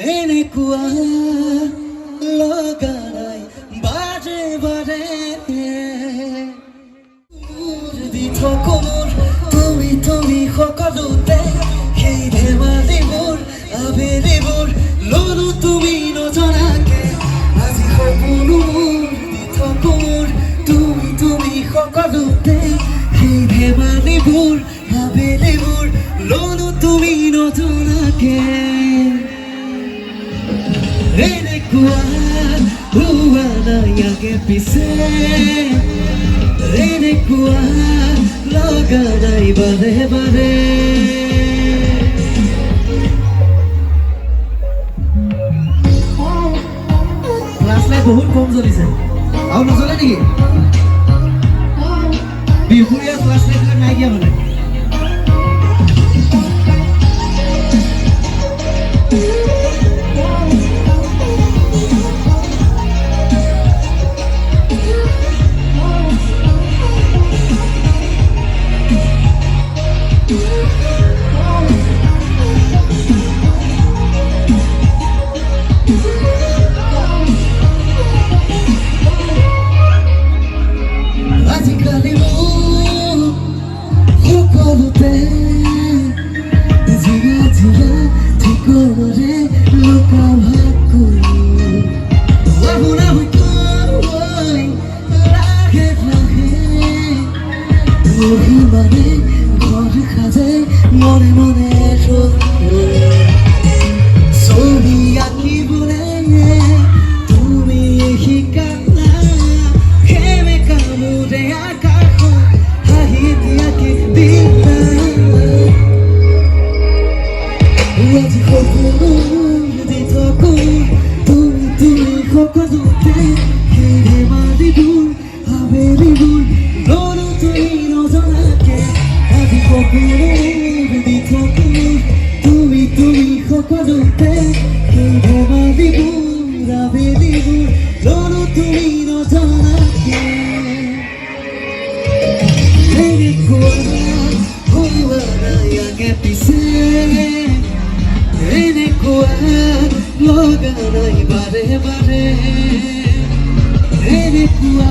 এনেকুৱা লগা নাই বাৰে বাৰে দি থাকো মোৰ তুমি সকলোতে সেই ধেমালিবোৰ আবেলিবোৰ ললো তুমি নজনাকে আজি সপোনো দি থাকো মোৰ তুমি সকলোতে সেই ধেমালিবোৰ আবেলিবোৰ ললো তুমি নজনাকে এনেকুৱা হোৱা নাই আগে পিছে এনেকুৱা লগা নাই বাৰে বাৰে ক্লাছ লাইট বহুত কম জ্বলিছে আৰু নজ্বলে নেকি বিহুৰীয়া ক্লাছ লাইটবিলাক নাইকিয়া মানে মনে মনে ছবি আঁকিবলে তুমি শিকালা খেমে কামোৰে আকাশ হাঁহি দিয়াকে দিলা আজি সপোনো দি থাকো তুমি সকলোতে সেই ধেমালিবোৰ আবেলিবোৰ ললো তুমি নজনাকে আজি সপোনো দি থাকো তুমি সকলোতে সেই ধেমালিবোৰ আবেলিবোৰ ললো তুমি নজনাকে এনেকুৱা হোৱা নাই আগে পিছে এনেকুৱা লগা নাই বাৰে বাৰে এনেকুৱা